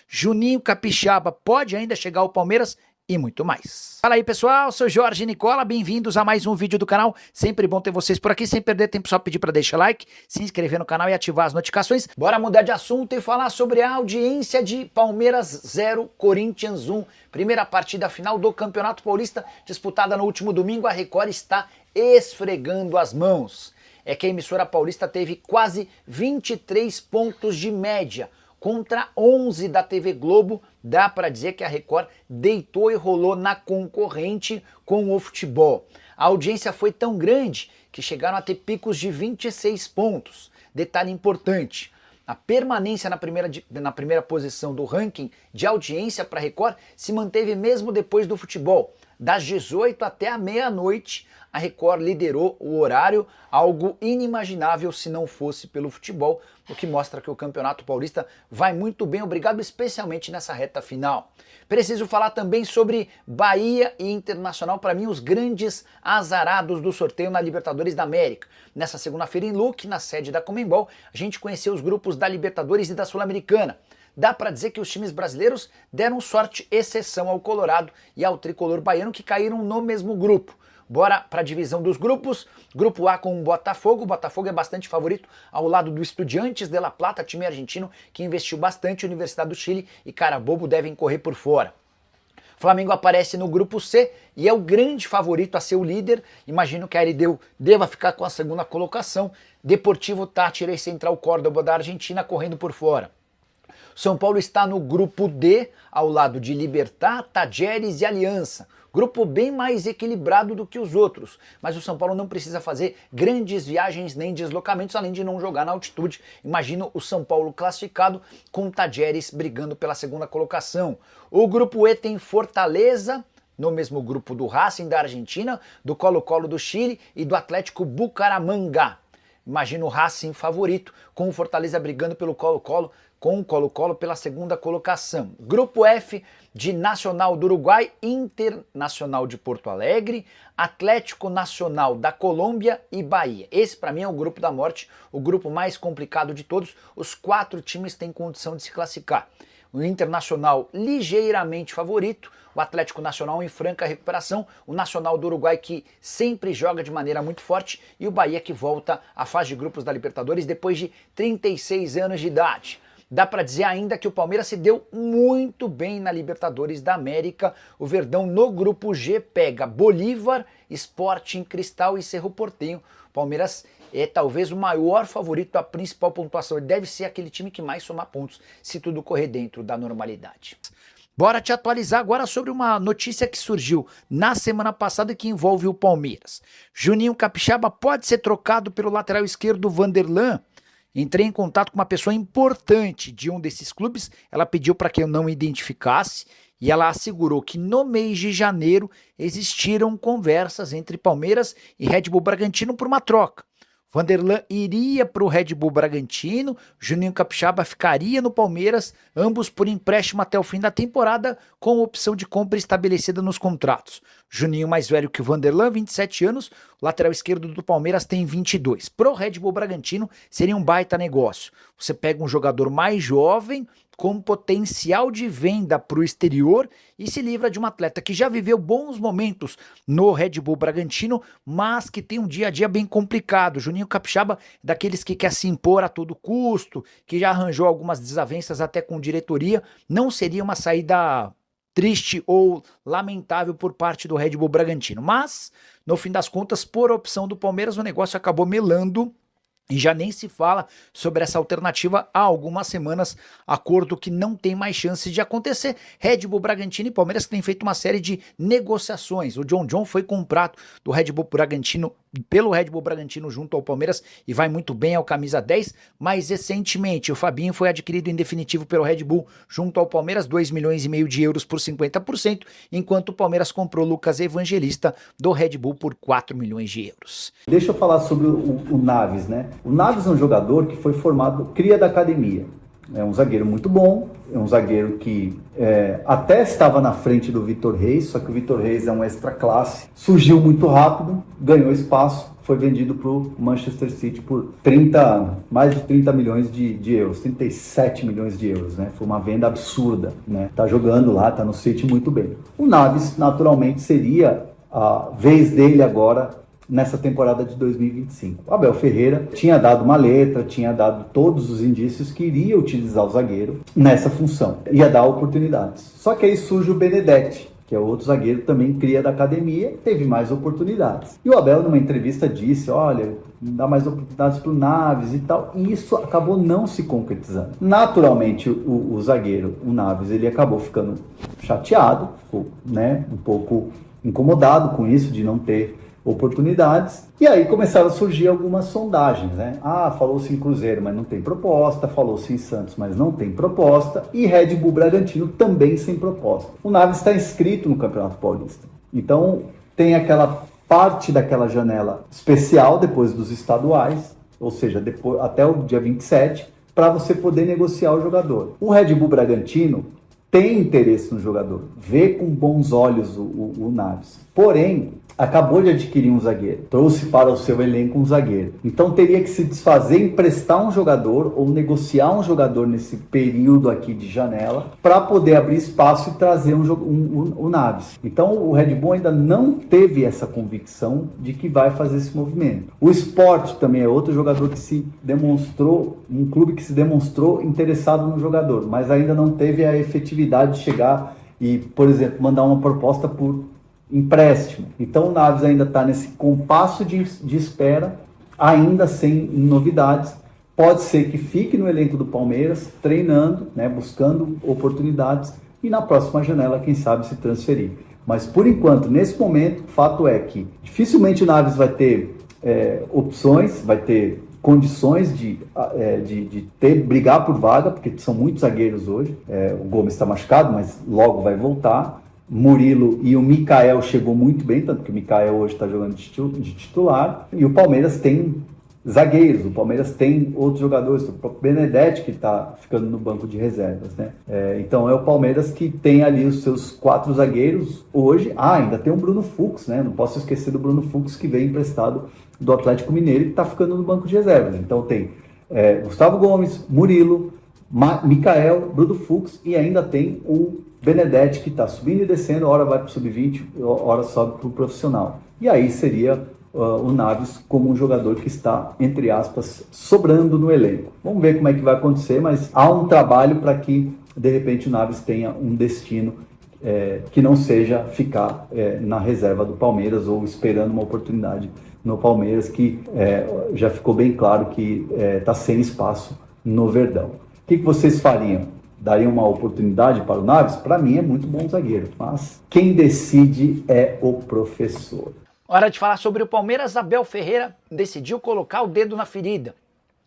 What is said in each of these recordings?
Juninho Capixaba pode ainda chegar ao Palmeiras e muito mais. Fala aí pessoal, sou Jorge Nicola, bem-vindos a mais um vídeo do canal, sempre bom ter vocês por aqui, sem perder tempo só pedir para deixar like, se inscrever no canal e ativar as notificações. Bora mudar de assunto e falar sobre a audiência de Palmeiras 0, Corinthians 1, primeira partida final do Campeonato Paulista, disputada no último domingo. A Record está esfregando as mãos. É que a emissora paulista teve quase 23 pontos de média, contra 11 da TV Globo. Dá para dizer que a Record deitou e rolou na concorrente com o futebol. A audiência foi tão grande que chegaram a ter picos de 26 pontos. Detalhe importante, a permanência na primeira posição do ranking de audiência para a Record se manteve mesmo depois do futebol. Das 18 até a meia-noite, a Record liderou o horário, algo inimaginável se não fosse pelo futebol, o que mostra que o Campeonato Paulista vai muito bem, obrigado, especialmente nessa reta final. Preciso falar também sobre Bahia e Internacional, para mim os grandes azarados do sorteio na Libertadores da América. Nessa segunda-feira em Luque, na sede da Conmebol, a gente conheceu os grupos da Libertadores e da Sul-Americana. Dá para dizer que os times brasileiros deram sorte, exceção ao Colorado e ao tricolor baiano, que caíram no mesmo grupo. Bora para a divisão dos grupos. Grupo A com o Botafogo. O Botafogo é bastante favorito ao lado do Estudiantes de La Plata, time argentino que investiu bastante, Universidade do Chile e Carabobo devem correr por fora. Flamengo aparece no grupo C e é o grande favorito a ser o líder. Imagino que a LDU deva ficar com a segunda colocação. Deportivo Táchira e Central Córdoba da Argentina correndo por fora. São Paulo está no grupo D, ao lado de Libertad, Tajeres e Aliança. Grupo bem mais equilibrado do que os outros, mas o São Paulo não precisa fazer grandes viagens nem deslocamentos, além de não jogar na altitude. Imagino o São Paulo classificado com Tajeres brigando pela segunda colocação. O grupo E tem Fortaleza, no mesmo grupo do Racing da Argentina, do Colo-Colo do Chile e do Atlético Bucaramanga. Imagino o Racing favorito, com o Fortaleza brigando pelo Colo-Colo, com o Colo-Colo pela segunda colocação. Grupo F de Nacional do Uruguai, Internacional de Porto Alegre, Atlético Nacional da Colômbia e Bahia. Esse para mim é o grupo da morte, o grupo mais complicado de todos. Os 4 times têm condição de se classificar. O Internacional ligeiramente favorito, o Atlético Nacional em franca recuperação, o Nacional do Uruguai que sempre joga de maneira muito forte e o Bahia que volta à fase de grupos da Libertadores depois de 36 anos de idade. Dá para dizer ainda que o Palmeiras se deu muito bem na Libertadores da América. O Verdão no grupo G pega Bolívar, Sporting Cristal e Cerro Porteño. O Palmeiras é talvez o maior favorito, a principal pontuação. Ele deve ser aquele time que mais soma pontos, se tudo correr dentro da normalidade. Bora te atualizar agora sobre uma notícia que surgiu na semana passada que envolve o Palmeiras. Juninho Capixaba pode ser trocado pelo lateral esquerdo Vanderlan. Entrei em contato com uma pessoa importante de um desses clubes, ela pediu para que eu não identificasse e ela assegurou que no mês de janeiro existiram conversas entre Palmeiras e Red Bull Bragantino por uma troca. Vanderlan iria para o Red Bull Bragantino, Juninho Capixaba ficaria no Palmeiras, ambos por empréstimo até o fim da temporada, com opção de compra estabelecida nos contratos. Juninho mais velho que o Vanderlan, 27 anos, o lateral esquerdo do Palmeiras tem 22. Pro Red Bull Bragantino seria um baita negócio. Você pega um jogador mais jovem, com potencial de venda para o exterior e se livra de um atleta que já viveu bons momentos no Red Bull Bragantino, mas que tem um dia a dia bem complicado. Juninho Capixaba, daqueles que quer se impor a todo custo, que já arranjou algumas desavenças até com diretoria, não seria uma saída triste ou lamentável por parte do Red Bull Bragantino. Mas, no fim das contas, por opção do Palmeiras, o negócio acabou melando. E já nem se fala sobre essa alternativa há algumas semanas, acordo que não tem mais chance de acontecer. Red Bull Bragantino e Palmeiras têm feito uma série de negociações. O John foi comprado do Red Bull Bragantino pelo Red Bull Bragantino junto ao Palmeiras e vai muito bem ao camisa 10, mas recentemente o Fabinho foi adquirido em definitivo pelo Red Bull junto ao Palmeiras, 2,5 milhões de euros por 50%, enquanto o Palmeiras comprou Lucas Evangelista do Red Bull por 4 milhões de euros. Deixa eu falar sobre o Naves, né? O Naves é um jogador que foi formado, cria da academia. É um zagueiro muito bom, é um zagueiro que até estava na frente do Vitor Reis, só que o Vitor Reis é um extra classe, surgiu muito rápido, ganhou espaço, foi vendido para o Manchester City por mais de 30 milhões de euros, 37 milhões de euros, né? Foi uma venda absurda, né? Tá jogando lá, tá no City muito bem. O Naves, naturalmente, seria a vez dele agora nessa temporada de 2025. O Abel Ferreira tinha dado uma letra, tinha dado todos os indícios que iria utilizar o zagueiro nessa função, ia dar oportunidades. Só que aí surge o Benedetti, que é outro zagueiro também cria da academia, teve mais oportunidades. E o Abel, numa entrevista, disse, olha, dá mais oportunidades para o Naves e tal, e isso acabou não se concretizando. Naturalmente, o zagueiro, o Naves, ele acabou ficando chateado, ficou, né, um pouco incomodado com isso, de não ter oportunidades, e aí começaram a surgir algumas sondagens, né? Falou-se em Cruzeiro, mas não tem proposta, falou-se em Santos, mas não tem proposta, e Red Bull Bragantino também sem proposta. O Naves está inscrito no Campeonato Paulista, então tem aquela parte daquela janela especial depois dos estaduais, ou seja, depois, até o dia 27, para você poder negociar o jogador. O Red Bull Bragantino tem interesse no jogador, vê com bons olhos o Naves, porém acabou de adquirir um zagueiro, trouxe para o seu elenco um zagueiro. Então teria que se desfazer, emprestar um jogador ou negociar um jogador nesse período aqui de janela para poder abrir espaço e trazer o Naves. Então o Red Bull ainda não teve essa convicção de que vai fazer esse movimento. O Sport também é outro jogador que se demonstrou, um clube que se demonstrou interessado no jogador, mas ainda não teve a efetividade de chegar e, por exemplo, mandar uma proposta por empréstimo. Então o Naves ainda está nesse compasso de espera, ainda sem novidades. Pode ser que fique no elenco do Palmeiras, treinando, né, buscando oportunidades e na próxima janela, quem sabe, se transferir. Mas por enquanto, nesse momento, o fato é que dificilmente o Naves vai ter opções, vai ter condições de brigar por vaga, porque são muitos zagueiros hoje. O Gomes está machucado, mas logo vai voltar. Murilo e o Mikael chegou muito bem, tanto que o Mikael hoje está jogando de titular. E o Palmeiras tem zagueiros, o Palmeiras tem outros jogadores, o próprio Benedetti que está ficando no banco de reservas, né? Então é o Palmeiras que tem ali os seus 4 zagueiros hoje. Ainda tem o Bruno Fux, né? Não posso esquecer do Bruno Fux, que veio emprestado do Atlético Mineiro e que está ficando no banco de reservas. Então tem Gustavo Gomes, Murilo, Mikael, Bruno Fux e ainda tem o Benedetti, que está subindo e descendo, hora vai para o sub-20, hora sobe para o profissional. E aí seria o Naves como um jogador que está, entre aspas, sobrando no elenco. Vamos ver como é que vai acontecer, mas há um trabalho para que, de repente, o Naves tenha um destino que não seja ficar na reserva do Palmeiras ou esperando uma oportunidade no Palmeiras, que já ficou bem claro que está sem espaço no Verdão. O que vocês fariam? Daria uma oportunidade para o Naves? Para mim é muito bom zagueiro, mas quem decide é o professor. Hora de falar sobre o Palmeiras. Abel Ferreira decidiu colocar o dedo na ferida.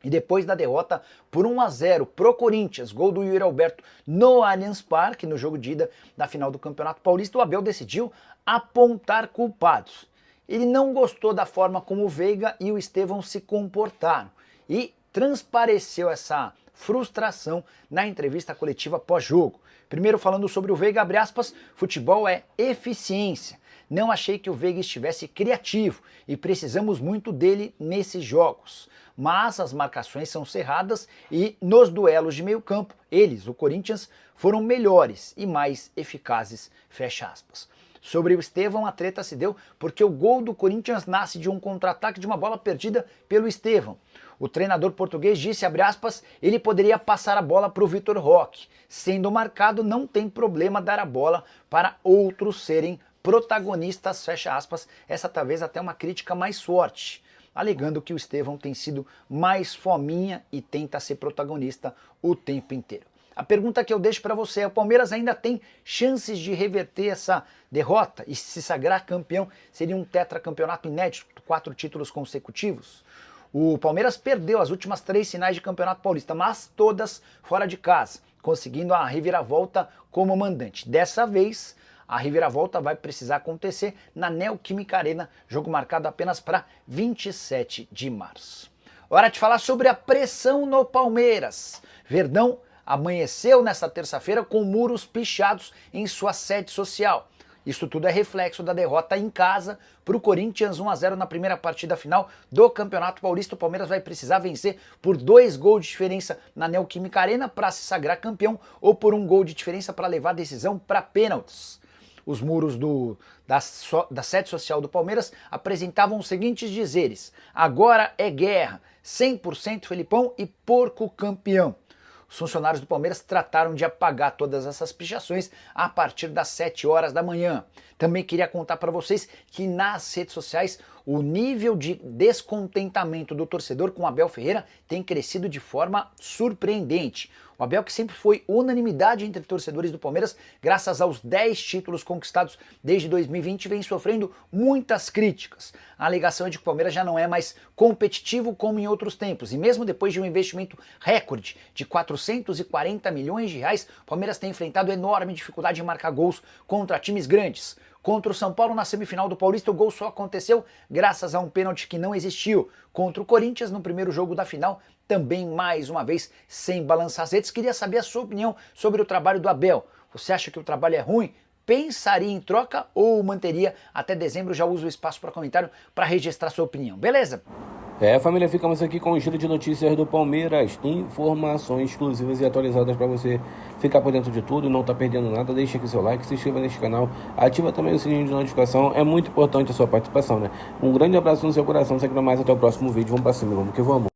E depois da derrota por 1-0 pro Corinthians, gol do Yuri Alberto no Allianz Parque, no jogo de ida da final do Campeonato Paulista, o Abel decidiu apontar culpados. Ele não gostou da forma como o Veiga e o Estevão se comportaram e transpareceu essa frustração na entrevista coletiva pós-jogo. Primeiro falando sobre o Veiga, abre aspas, futebol é eficiência. Não achei que o Veiga estivesse criativo e precisamos muito dele nesses jogos. Mas as marcações são cerradas e nos duelos de meio campo, eles, o Corinthians, foram melhores e mais eficazes, fecha aspas. Sobre o Estevão, a treta se deu porque o gol do Corinthians nasce de um contra-ataque de uma bola perdida pelo Estevão. O treinador português disse, abre aspas, ele poderia passar a bola para o Vitor Roque. Sendo marcado, não tem problema dar a bola para outros serem protagonistas, fecha aspas. Essa talvez até uma crítica mais forte, alegando que o Estevão tem sido mais fominha e tenta ser protagonista o tempo inteiro. A pergunta que eu deixo para você é, o Palmeiras ainda tem chances de reverter essa derrota e se sagrar campeão? Seria um tetracampeonato inédito, 4 títulos consecutivos? O Palmeiras perdeu as últimas 3 finais de Campeonato Paulista, mas todas fora de casa, conseguindo a reviravolta como mandante. Dessa vez, a reviravolta vai precisar acontecer na Neoquímica Arena, jogo marcado apenas para 27 de março. Hora de falar sobre a pressão no Palmeiras. Verdão amanheceu nesta terça-feira com muros pichados em sua sede social. Isso tudo é reflexo da derrota em casa para o Corinthians 1-0 na primeira partida final do Campeonato Paulista. O Palmeiras vai precisar vencer por 2 gols de diferença na Neoquímica Arena para se sagrar campeão ou por 1 gol de diferença para levar a decisão para pênaltis. Os muros da sede social do Palmeiras apresentavam os seguintes dizeres: agora é guerra, 100% Felipão e porco campeão. Os funcionários do Palmeiras trataram de apagar todas essas pichações a partir das 7 horas da manhã. Também queria contar para vocês que nas redes sociais o nível de descontentamento do torcedor com Abel Ferreira tem crescido de forma surpreendente. O Abel, que sempre foi unanimidade entre torcedores do Palmeiras, graças aos 10 títulos conquistados desde 2020, vem sofrendo muitas críticas. A alegação é de que o Palmeiras já não é mais competitivo como em outros tempos, e mesmo depois de um investimento recorde de 440 milhões de reais, o Palmeiras tem enfrentado enorme dificuldade em marcar gols contra times grandes. Contra o São Paulo na semifinal do Paulista, o gol só aconteceu graças a um pênalti que não existiu. Contra o Corinthians, no primeiro jogo da final, também mais uma vez sem balançar as redes. Queria saber a sua opinião sobre o trabalho do Abel. Você acha que o trabalho é ruim? Pensaria em troca ou manteria até dezembro? Já uso o espaço para comentário para registrar sua opinião, beleza? Família, ficamos aqui com o giro de notícias do Palmeiras, informações exclusivas e atualizadas para você ficar por dentro de tudo e não tá perdendo nada. Deixa aqui seu like, se inscreva neste canal, ativa também o sininho de notificação, é muito importante a sua participação, né? Um grande abraço no seu coração, segue mais, até o próximo vídeo, vamos pra cima, vamos que vamos.